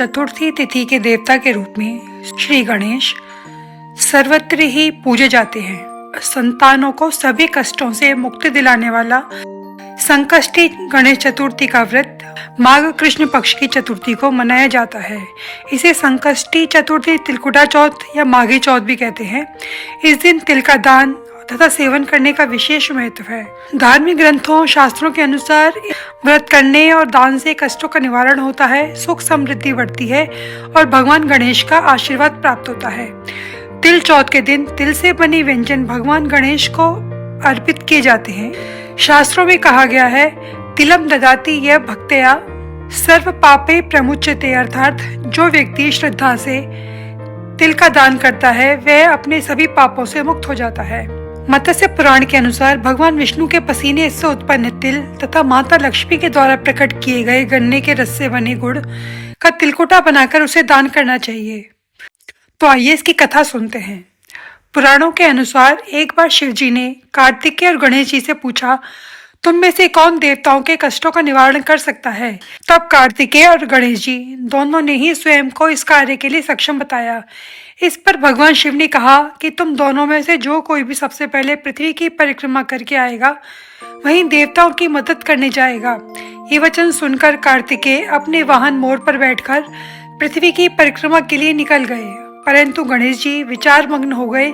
चतुर्थी तिथि के देवता के रूप में श्री गणेश सर्वत्र ही पूजे जाते हैं। संतानों को सभी कष्टों से मुक्ति दिलाने वाला संकष्टी गणेश चतुर्थी का व्रत माघ कृष्ण पक्ष की चतुर्थी को मनाया जाता है। इसे संकष्टी चतुर्थी, तिलकुटा चौथ या माघी चौथ भी कहते हैं। इस दिन तिल का दान तथा सेवन करने का विशेष महत्व है। धार्मिक ग्रंथों, शास्त्रों के अनुसार व्रत करने और दान से कष्टों का निवारण होता है, सुख समृद्धि बढ़ती है और भगवान गणेश का आशीर्वाद प्राप्त होता है। तिल चौथ के दिन तिल से बने व्यंजन भगवान गणेश को अर्पित किए जाते हैं। शास्त्रों में कहा गया है, तिलम ददाति यह भक्तया सर्व पापे प्रमुच्यते, अर्थात जो व्यक्ति श्रद्धा से तिल का दान करता है वह अपने सभी पापों से मुक्त हो जाता है। मत्स्य पुराण के अनुसार भगवान विष्णु के पसीने से उत्पन्न तिल तथा माता लक्ष्मी के द्वारा प्रकट किए गए गन्ने के रस से बने गुड़ का तिलकुटा बनाकर उसे दान करना चाहिए। तो आइए इसकी कथा सुनते हैं। पुराणों के अनुसार एक बार शिव जी ने कार्तिकेय और गणेश जी से पूछा, तुम में से कौन देवताओं के कष्टों का निवारण कर सकता है? तब कार्तिकेय और गणेश जी दोनों ने ही स्वयं को इस कार्य के लिए सक्षम बताया। इस पर भगवान शिव ने कहा कि तुम दोनों में से जो कोई भी सबसे पहले पृथ्वी की परिक्रमा करके आएगा वहीं देवताओं की मदद करने जाएगा। ये वचन सुनकर कार्तिकेय अपने वाहन मोर पर बैठकर पृथ्वी की परिक्रमा के लिए निकल गए, परंतु गणेश जी विचार मग्न हो गए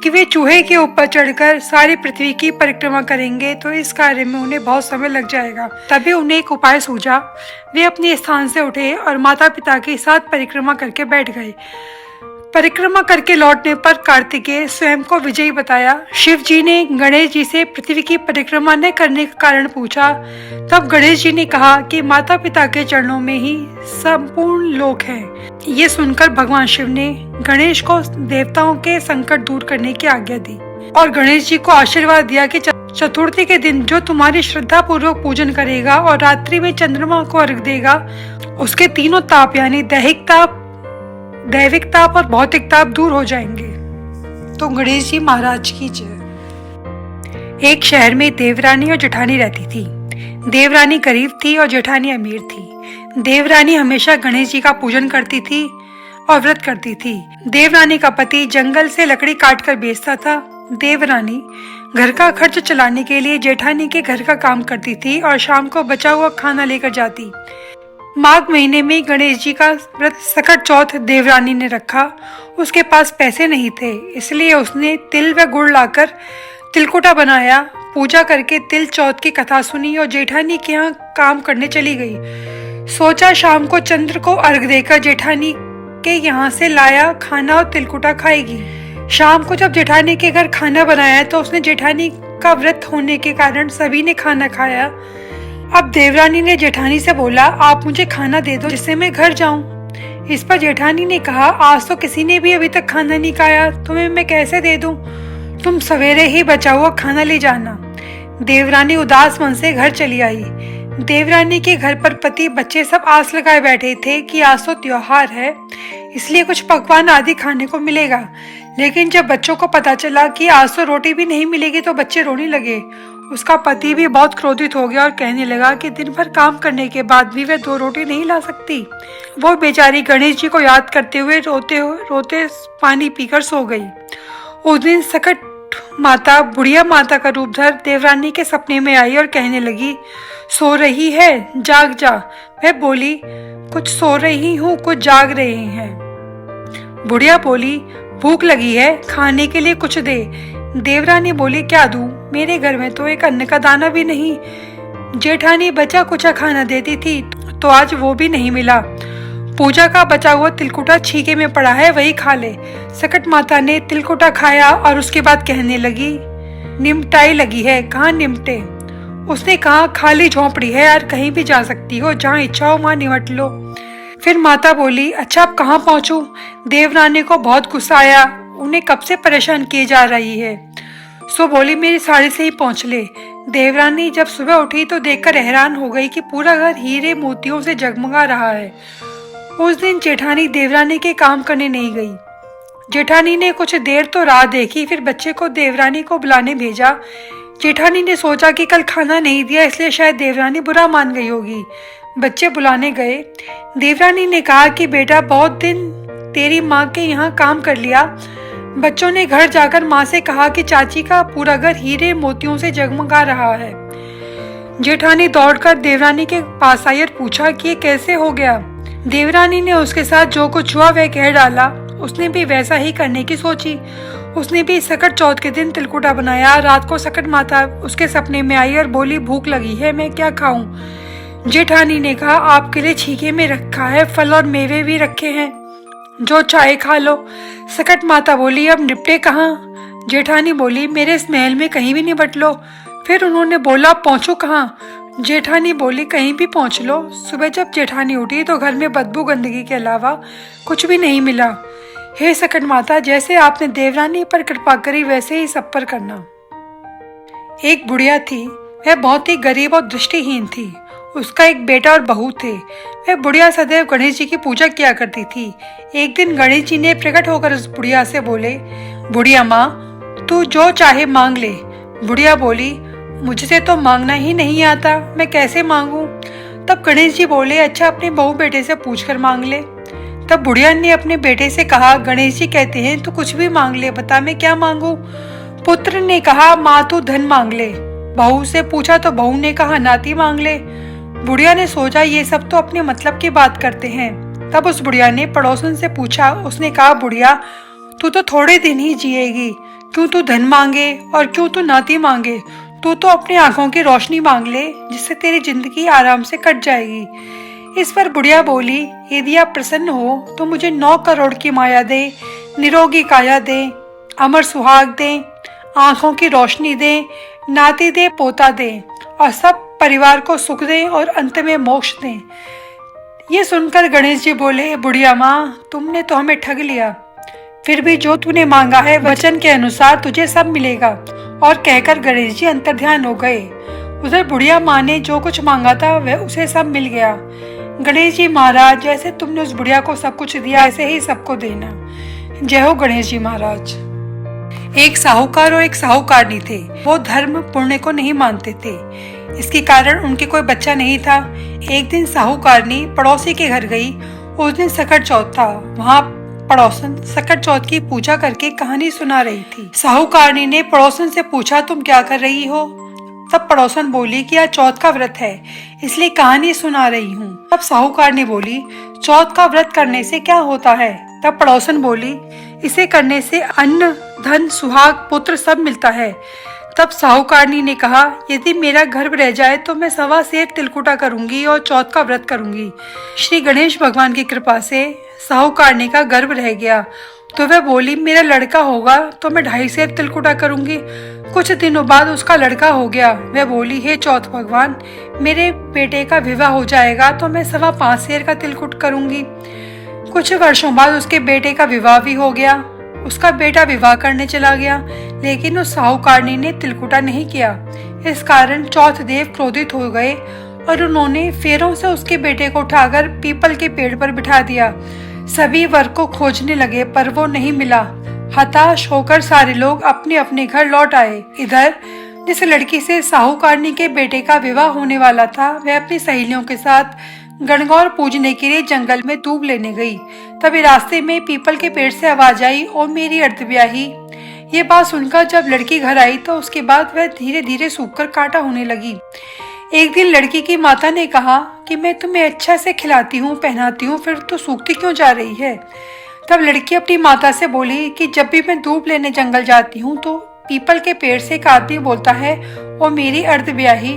कि वे चूहे के ऊपर चढ़कर सारी पृथ्वी की परिक्रमा करेंगे तो इस कार्य में उन्हें बहुत समय लग जाएगा। तभी उन्हें एक उपाय सूझा। वे अपने स्थान से उठे और माता पिता के साथ परिक्रमा करके बैठ गए। परिक्रमा करके लौटने पर कार्तिकेय स्वयं को विजयी बताया। शिव जी ने गणेश जी से पृथ्वी की परिक्रमा न करने का कारण पूछा। तब गणेश जी ने कहा कि माता पिता के चरणों में ही संपूर्ण लोक है। ये सुनकर भगवान शिव ने गणेश को देवताओं के संकट दूर करने की आज्ञा दी और गणेश जी को आशीर्वाद दिया कि चतुर्थी के दिन जो तुम्हारी श्रद्धा पूर्वक पूजन करेगा और रात्रि में चंद्रमा को अर्घ देगा उसके तीनों ताप यानी दैविक ताप और भौतिक ताप दूर हो जाएंगे। तो गणेश जी महाराज की जय। एक शहर में देवरानी और जेठानी रहती थी। देवरानी गरीब थी और जेठानी अमीर थी। देवरानी हमेशा गणेश जी का पूजन करती थी और व्रत करती थी। देवरानी का पति जंगल से लकड़ी काट कर बेचता था। देवरानी घर का खर्च चलाने के लिए जेठानी के घर का काम करती थी और शाम को बचा हुआ खाना लेकर जाती। माघ महीने में गणेश जी का व्रत सकट चौथ देवरानी ने रखा। उसके पास पैसे नहीं थे, इसलिए उसने तिल व गुड़ लाकर तिलकुटा बनाया। पूजा करके तिल चौथ की कथा सुनी और जेठानी के यहाँ काम करने चली गई। सोचा शाम को चंद्र को अर्घ देकर जेठानी के यहाँ से लाया खाना और तिलकुटा खाएगी। शाम को जब जेठानी के घर खाना बनाया तो उसने जेठानी का व्रत होने के कारण सभी ने खाना खाया। अब देवरानी ने जेठानी से बोला, आप मुझे खाना दे दो जिससे मैं घर जाऊं। इस पर जेठानी ने कहा, आज तो किसी ने भी अभी तक खाना नहीं खाया, तुम्हें मैं कैसे दे दूं? तुम सवेरे ही बचा हुआ खाना ले जाना। देवरानी उदास मन से घर चली आई। देवरानी के घर पर पति बच्चे सब आस लगाए बैठे थे कि आज तो त्योहार है, इसलिए कुछ पकवान आदि खाने को मिलेगा। लेकिन जब बच्चों को पता चला कि आज तो रोटी भी नहीं मिलेगी तो बच्चे रोने लगे। उसका पति भी बहुत क्रोधित हो गया और कहने लगा कि दिन भर काम करने के बाद भी वह 2 रोटी नहीं ला सकती। वो बेचारी गणेश जी को याद करते हुए रोते पानी पीकर सो गई। उस दिन सकट माता बुढ़िया माता का रूप धर देवरानी के सपने में आई और कहने लगी, सो रही है, जाग जा। वह बोली, कुछ सो रही हूँ, कुछ जाग रहे हैं। बुढ़िया बोली, भूख लगी है, खाने के लिए कुछ दे। देवरानी बोली, क्या दूं? मेरे घर में तो एक अन्न का दाना भी नहीं। जेठानी बचा कुचा खाना देती थी तो आज वो भी नहीं मिला। पूजा का बचा हुआ तिलकुटा छीके में पड़ा है, वही खा ले। सकट माता ने तिलकुटा खाया और उसके बाद कहने लगी, निमटाई लगी है, कहाँ निमटे? उसने कहा, खाली झोंपड़ी है यार, कहीं भी जा सकती हो, जहाँ इच्छा हो वहाँ निमट लो। फिर माता बोली, अच्छा अब कहाँ पहुँचूं? देवरानी को बहुत गुस्सा आया, उन्हें कब से परेशान किए जा रही है। सो बोली, मेरी साड़ी से ही पहुँच ले। देवरानी जब सुबह उठी तो देखकर हैरान हो गई कि पूरा घर हीरे मोतियों से जगमगा रहा है। उस दिन जेठानी देवरानी के काम करने नहीं गई। जेठानी ने कुछ देर तो राह देखी, फिर बच्चे को देवरानी को बुलाने भेजा। जेठानी ने सोचा कि कल खाना नहीं दिया इसलिए शायद देवरानी बुरा मान गई होगी। बच्चे बुलाने गए। देवरानी ने कहा कि बेटा बहुत दिन तेरी माँ के यहाँ काम कर लिया। बच्चों ने घर जाकर माँ से कहा कि चाची का पूरा घर हीरे मोतियों से जगमगा रहा है। जेठानी दौड़कर देवरानी के पास आई और पूछा कि ये कैसे हो गया। देवरानी ने उसके साथ जो कुछ हुआ वह कह डाला। उसने भी वैसा ही करने की सोची। उसने भी सकट चौथ के दिन तिलकुटा बनाया। रात को सकट माता उसके सपने में आई और बोली, भूख लगी है, मैं क्या खाऊं। जेठानी ने कहा, आपके लिए छीके में रखा है, फल और मेवे भी रखे हैं, जो चाहे खा लो। सकट माता बोली, अब निपटे कहाँ। जेठानी बोली, मेरे इस महल में कहीं भी नहीं बटलो। फिर उन्होंने बोला, पहुंचू कहाँ। जेठानी बोली, कहीं भी पहुंच लो। सुबह जब जेठानी उठी तो घर में बदबू गंदगी के अलावा कुछ भी नहीं मिला। हे सकट माता, जैसे आपने देवरानी पर कृपा करी वैसे ही सब पर करना। एक बुढ़िया थी, वह बहुत ही गरीब और दृष्टिहीन थी। उसका एक बेटा और बहू थे। वह बुढ़िया सदैव गणेश जी की पूजा किया करती थी। एक दिन गणेश जी ने प्रकट होकर उस बुढ़िया से बोले, बुढ़िया माँ, तू जो चाहे मांग ले। बुढ़िया बोली, मुझसे तो मांगना ही नहीं आता, मैं कैसे मांगू। तब गणेश जी बोले, अच्छा अपने बहू बेटे से पूछकर मांग ले। तब बुढ़िया ने अपने बेटे से कहा, गणेश जी कहते हैं तू कुछ भी मांग ले, बता मैं क्या मांगू। पुत्र ने कहा, माँ तू धन मांग ले। बहू से पूछा तो बहू ने कहा, नाती मांग ले। बुढ़िया ने सोचा ये सब तो अपने मतलब की बात करते हैं। तब उस बुढ़िया ने पड़ोसन से पूछा। उसने कहा, बुढ़िया तू तो थोड़े दिन ही जिएगी, क्यों तू धन मांगे और क्यों तू नाती मांगे। तू तो अपनी आंखों की रोशनी मांग ले, जिससे तेरी जिंदगी आराम से कट जाएगी। इस पर बुढ़िया बोली, यदि आप प्रसन्न हो तो मुझे 9 करोड़ की माया दे, निरोगी काया दे, अमर सुहाग दे, आंखों की रोशनी दे, नाती दे, पोता दे और सब परिवार को सुख दे और अंत में मोक्ष दे। ये सुनकर गणेश जी बोले, बुढ़िया माँ, तुमने तो हमें ठग लिया। फिर भी जो तूने मांगा है वचन के अनुसार तुझे सब मिलेगा। और कहकर गणेश जी अंतर्ध्यान हो गए। उधर बुढ़िया माँ ने जो कुछ मांगा था वह उसे सब मिल गया। गणेश जी महाराज, जैसे तुमने उस बुढ़िया को सब कुछ दिया ऐसे ही सबको देना। जय हो गणेश जी महाराज। एक साहूकार और एक साहूकारनी थे। वो धर्म पुण्य को नहीं मानते थे। इसके कारण उनके कोई बच्चा नहीं था। एक दिन साहूकारनी पड़ोसी के घर गई। उस दिन सकट चौथ था। वहाँ पड़ोसन सकट चौथ की पूजा करके कहानी सुना रही थी। साहूकारनी ने पड़ोसन से पूछा, तुम क्या कर रही हो। तब पड़ोसन बोली कि आज चौथ का व्रत है, इसलिए कहानी सुना रही हूँ। तब साहूकारनी बोली, चौथ का व्रत करने से क्या होता है। तब पड़ोसन बोली, इसे करने से अन्न, धन, सुहाग, पुत्र सब मिलता है। तब साहूकारनी ने कहा, यदि मेरा गर्भ रह जाए तो मैं 1.25 सेर तिलकुटा करूंगी और चौथ का व्रत करूंगी। श्री गणेश भगवान की कृपा से साहूकारनी का गर्भ रह गया तो वह बोली, मेरा लड़का होगा तो मैं 2.5 सेर तिलकुटा करूंगी। कुछ दिनों बाद उसका लड़का हो गया। वह बोली, हे चौथ भगवान, मेरे बेटे का विवाह हो जाएगा तो मैं 5.25 सेर का तिलकुट करूंगी। कुछ वर्षों बाद उसके बेटे का विवाह भी हो गया। उसका बेटा विवाह करने चला गया, लेकिन उस साहूकारनी ने तिलकुटा नहीं किया। इस कारण चौथ देव क्रोधित हो गए और उन्होंने फेरों से उसके बेटे को उठाकर पीपल के पेड़ पर बिठा दिया। सभी वर को खोजने लगे पर वो नहीं मिला। हताश होकर सारे लोग अपने अपने घर लौट आए। इधर जिस लड़की से साहूकारनी के बेटे का विवाह होने वाला था, वह अपनी सहेलियों के साथ गणगौर पूजने के लिए जंगल में दूब लेने गई। तभी रास्ते में पीपल के पेड़ से आवाज आई, ओ मेरी अर्धब्याही। ये बात सुनकर जब लड़की घर आई तो उसके बाद वह धीरे धीरे सूखकर कांटा होने लगी। एक दिन लड़की की माता ने कहा कि मैं तुम्हें अच्छा से खिलाती हूँ, पहनाती हूँ, फिर तो सूखती क्यों जा रही है। तब लड़की अपनी माता से बोली कि जब भी मैं दूब लेने जंगल जाती हूँ तो पीपल के पेड़ से एक आदमी बोलता है, ओ मेरी अर्धब्याही।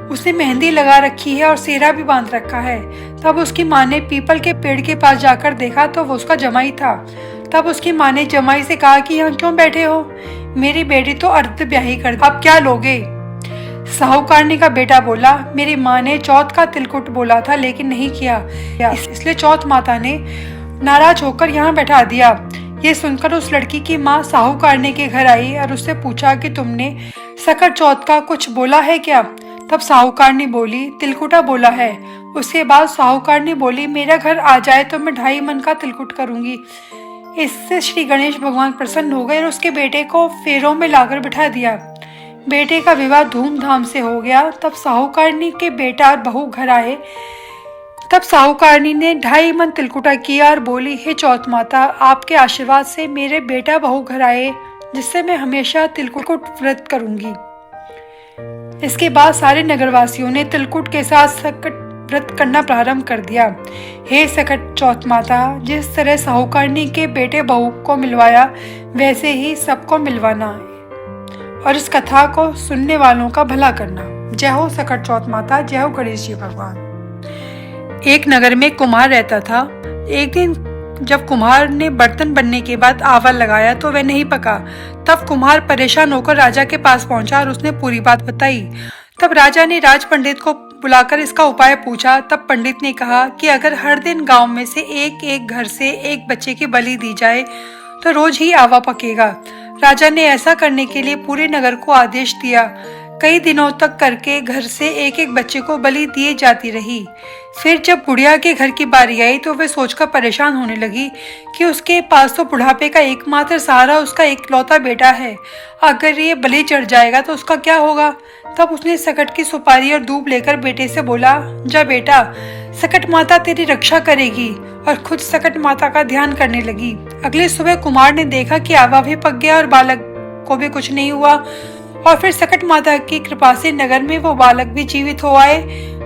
उसने मेहंदी लगा रखी है और सेहरा भी बांध रखा है। तब उसकी माँ ने पीपल के पेड़ के पास जाकर देखा तो वो उसका जमाई था। तब उसकी माँ ने जमाई से कहा कि यहाँ क्यों बैठे हो, मेरी बेटी तो अर्धब्याही कर दी, अब क्या लोगे। साहूकारनी का बेटा बोला, मेरी माँ ने चौथ का तिलकुट बोला था लेकिन नहीं किया, इसलिए चौथ माता ने नाराज होकर यहाँ बैठा दिया। ये सुनकर उस लड़की की माँ साहूकारनी के घर आई और उससे पूछा कि तुमने सकट चौथ का कुछ बोला है क्या। तब साहूकारनी बोली, तिलकुटा बोला है। उसके बाद साहूकारनी बोली, मेरा घर आ जाए तो मैं 2.5 मन का तिलकुट करूंगी। इससे श्री गणेश भगवान प्रसन्न हो गए और उसके बेटे को फेरों में लाकर बिठा दिया। बेटे का विवाह धूमधाम से हो गया। तब साहूकारनी के बेटा और बहू घर आए। तब साहूकारनी ने 2.5 मन तिलकुटा किया और बोली, हे चौथ माता, आपके आशीर्वाद से मेरे बेटा बहू घर आए, जिससे मैं हमेशा तिलकुट व्रत करूंगी। इसके बाद सारे नगरवासियों ने तिलकुट के साथ सकट व्रत करना प्रारंभ कर दिया। हे सकट चौथ माता, जिस तरह साहूकारनी के बेटे बहू को मिलवाया, वैसे ही सबको मिलवाना है और इस कथा को सुनने वालों का भला करना। जय हो सकट चौथ माता, जय हो गणेश जी भगवान। एक नगर में कुम्हार रहता था। एक दिन जब कुम्हार ने बर्तन बनने के बाद आवर लगाया तो वह नहीं पका। तब कुम्हार परेशान होकर राजा के पास पहुंचा और उसने पूरी बात बताई। तब राजा ने राज पंडित को बुलाकर इसका उपाय पूछा। तब पंडित ने कहा कि अगर हर दिन गांव में से एक एक घर से एक बच्चे की बलि दी जाए तो रोज ही आवा पकेगा। राजा ने ऐसा करने के लिए पूरे नगर को आदेश दिया। कई दिनों तक करके घर से एक एक बच्चे को बलि दिए जाती रही। फिर जब बुढ़िया के घर की बारी आई तो वह सोचकर परेशान होने लगी कि उसके पास तो बुढ़ापे का एकमात्र सहारा उसका इकलौता बेटा है। अगर ये बलि चढ़ जाएगा तो उसका क्या होगा। तब उसने सकट की सुपारी और दूब लेकर बेटे से बोला, जा बेटा, सकट माता तेरी रक्षा करेगी, और खुद सकट माता का ध्यान करने लगी। अगले सुबह कुमार ने देखा कि आवा भी पक गया और बालक को भी कुछ नहीं हुआ। और फिर सकट माता की कृपा से नगर में वो बालक भी जीवित हो आए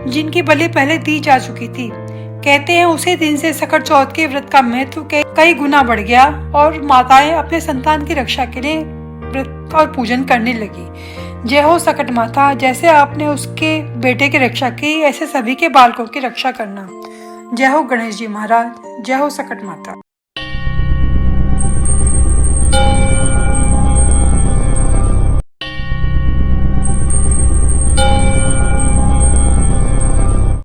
जिनकी बलि पहले दी जा चुकी थी। कहते हैं उसी दिन से सकट चौथ के व्रत का महत्व कई गुना बढ़ गया और माताएं अपने संतान की रक्षा के लिए व्रत और पूजन करने लगी। जय हो सकट माता, जैसे आपने उसके बेटे की रक्षा की, ऐसे सभी के बालकों की रक्षा करना। जय हो गणेश जी महाराज, जय हो सकट माता।